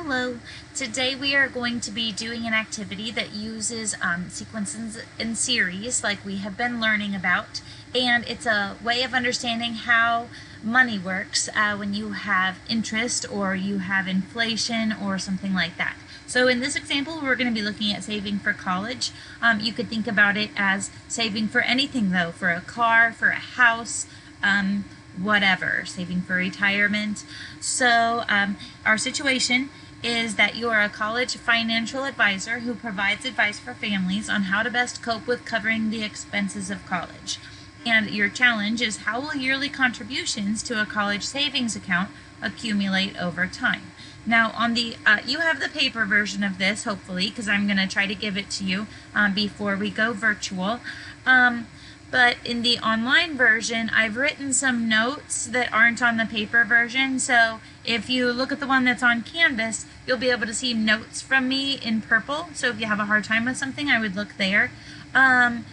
Hello. Today we are going to be doing an activity that uses sequences and series like we have been learning about, and it's a way of understanding how money works when you have interest or you have inflation or something like that. So in this example, we're going to be looking at saving for college. You could think about it as saving for anything though, for a car, for a house, whatever, saving for retirement. So our situation is that you are a college financial advisor who provides advice for families on how to best cope with covering the expenses of college. And your challenge is, how will yearly contributions to a college savings account accumulate over time? Now on the, you have the paper version of this, hopefully, because I'm going to try to give it to you before we go virtual. But in the online version, I've written some notes that aren't on the paper version. So if you look at the one that's on Canvas, you'll be able to see notes from me in purple. So if you have a hard time with something, I would look there. There's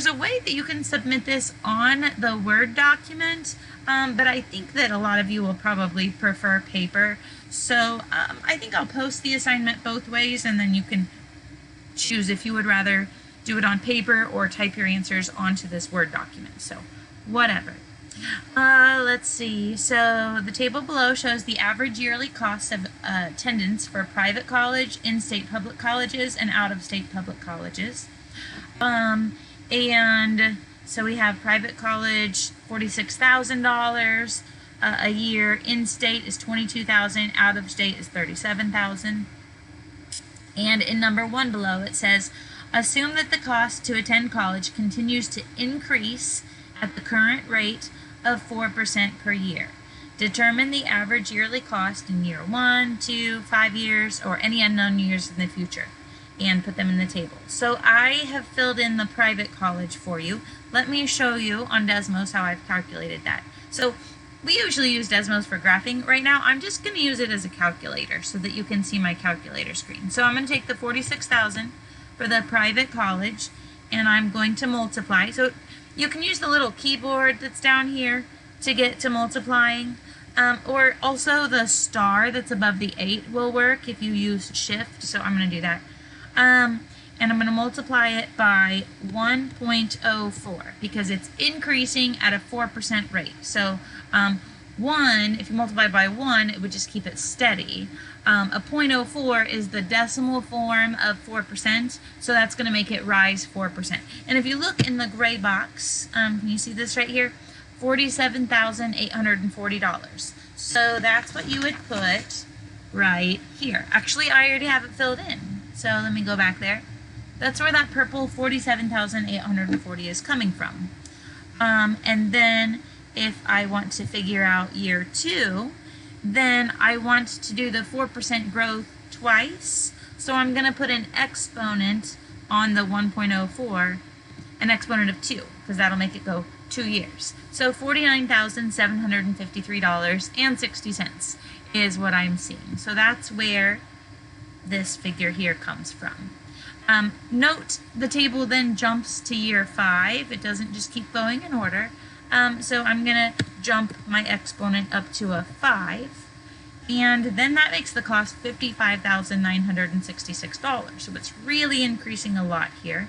a way that you can submit this on the Word document, but I think that a lot of you will probably prefer paper. So I think I'll post the assignment both ways, and then you can choose if you would rather do it on paper or type your answers onto this Word document. So whatever. Let's see. So the table below shows the average yearly cost of attendance for private college, in-state public colleges, and out-of-state public colleges. And so we have private college, $46,000 a year. In-state is $22,000. Out-of-state is $37,000. And in number 1 below, it says, assume that the cost to attend college continues to increase at the current rate of 4% per year. Determine the average yearly cost in year 1, 2, 5 years, or any unknown years in the future, and put them in the table. So I have filled in the private college for you. Let me show you on Desmos how I've calculated that. So we usually use Desmos for graphing. Right now, I'm just going to use it as a calculator so that you can see my calculator screen. So I'm going to take the 46,000 for the private college, and I'm going to multiply. So you can use the little keyboard that's down here to get to multiplying, or also the star that's above the 8 will work if you use shift. So I'm going to do that. And I'm going to multiply it by 1.04 because it's increasing at a 4% rate. So 1, if you multiply by 1, it would just keep it steady. A 0.04 is the decimal form of 4%, so that's going to make it rise 4%. And if you look in the gray box, can you see this right here? $47,840. So that's what you would put right here. Actually, I already have it filled in. So let me go back there. That's where that purple 47,840 is coming from. And then if I want to figure out year 2, then I want to do the 4% growth twice. So I'm going to put an exponent on the 1.04, an exponent of 2, because that'll make it go 2 years. So $49,753.60 is what I'm seeing. So that's where this figure here comes from. Note the table then jumps to year 5. It doesn't just keep going in order. So I'm going to jump my exponent up to a 5, and then that makes the cost $55,966. So it's really increasing a lot here.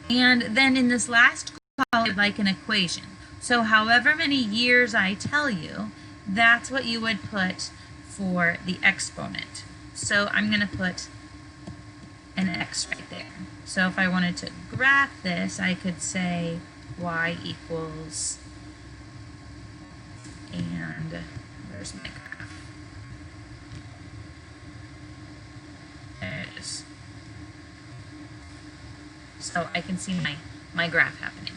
And then in this last column, like an equation. So however many years I tell you, that's what you would put for the exponent. So I'm going to put an X right there. So if I wanted to graph this, I could say y equals, and where's my graph? There it is. So I can see my graph happening.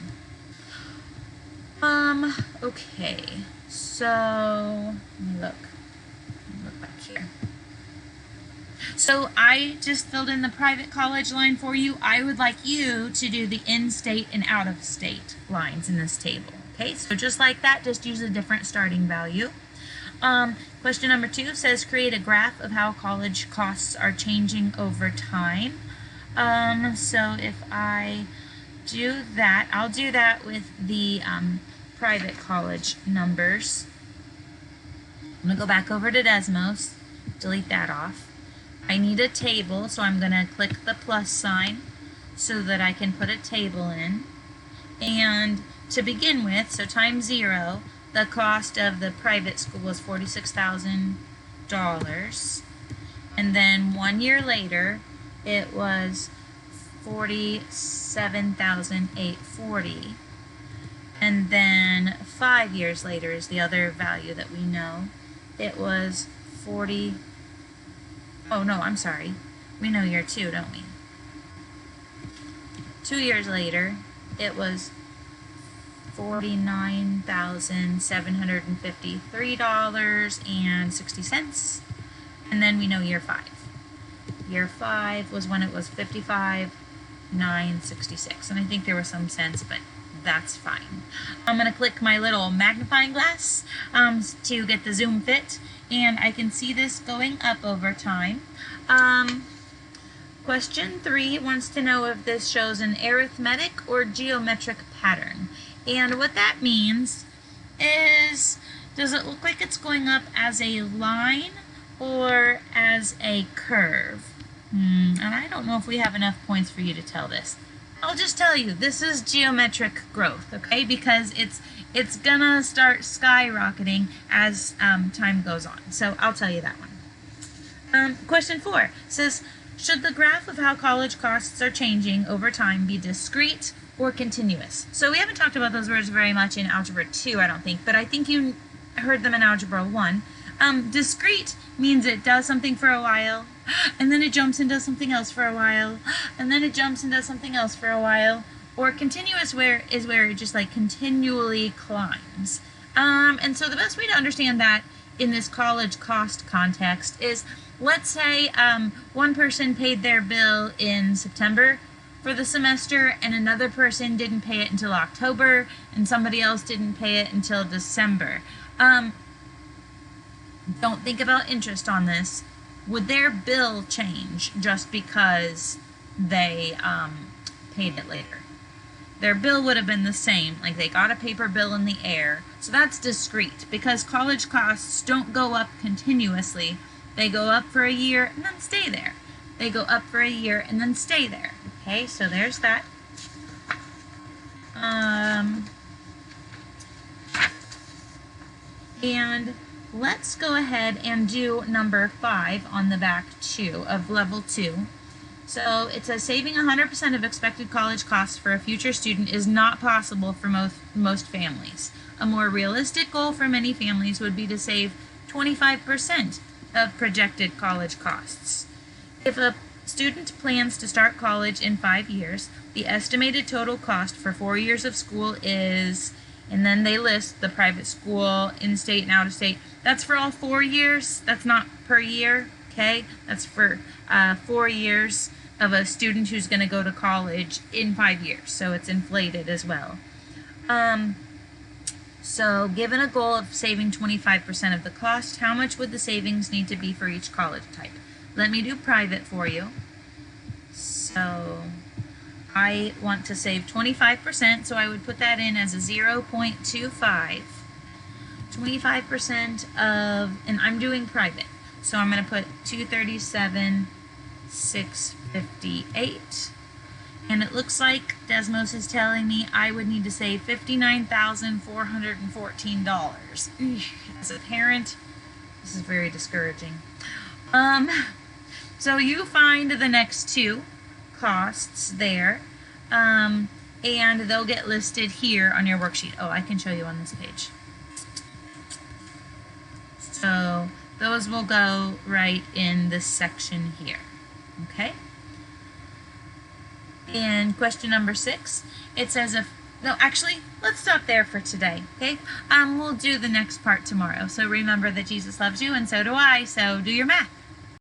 Okay, so let me look back here. So I just filled in the private college line for you. I would like you to do the in-state and out-of-state lines in this table. Okay, so just like that, just use a different starting value. Question number 2 says create a graph of how college costs are changing over time. So if I do that, I'll do that with the private college numbers. I'm going to go back over to Desmos, delete that off. I need a table, so I'm going to click the plus sign so that I can put a table in. And to begin with, so times 0, the cost of the private school was $46,000. And then 1 year later, it was $47,840. And then 5 years later is the other value that we know. It was 40. Oh no, I'm sorry. We know year 2, don't we? 2 years later, it was $49,753.60. And then we know year 5. Year 5 was when it was $55,966. And I think there was some cents, but that's fine. I'm going to click my little magnifying glass to get the zoom fit, and I can see this going up over time. Question 3 wants to know if this shows an arithmetic or geometric pattern. And what that means is, does it look like it's going up as a line or as a curve? And I don't know if we have enough points for you to tell this. I'll just tell you, this is geometric growth, okay? Because it's gonna start skyrocketing as time goes on. So I'll tell you that one. Question 4 says, should the graph of how college costs are changing over time be discrete or continuous? So we haven't talked about those words very much in Algebra 2, I don't think, but I think you heard them in Algebra 1. Discrete means it does something for a while, and then it jumps and does something else for a while, and then it jumps and does something else for a while. Or continuous is where it just like continually climbs. And so the best way to understand that in this college cost context is, let's say one person paid their bill in September for the semester, and another person didn't pay it until October, and somebody else didn't pay it until December. Don't think about interest on this. Would their bill change just because they paid it later? Their bill would have been the same, like they got a paper bill in the air. So that's discrete, because college costs don't go up continuously. They go up for a year and then stay there. They go up for a year and then stay there. Okay, so there's that. And let's go ahead and do number 5 on the back 2 of level 2. So it says saving 100% of expected college costs for a future student is not possible for most families. A more realistic goal for many families would be to save 25% of projected college costs. If a student plans to start college in 5 years, the estimated total cost for 4 years of school is, and then they list the private school, in-state and out-of-state. That's for all 4 years. That's not per year, okay? That's for 4 years of a student who's going to go to college in 5 years. So it's inflated as well. So given a goal of saving 25% of the cost, how much would the savings need to be for each college type? Let me do private for you. So I want to save 25%, so I would put that in as a 0.25. 25% of, and I'm doing private, so I'm going to put 237,658. And it looks like Desmos is telling me I would need to save $59,414. As a parent, this is very discouraging. So you find the next 2 costs there, and they'll get listed here on your worksheet. Oh, I can show you on this page. So those will go right in this section here. Okay? In question number 6, it says no, actually, let's stop there for today, okay? We'll do the next part tomorrow. So remember that Jesus loves you, and so do I, so do your math.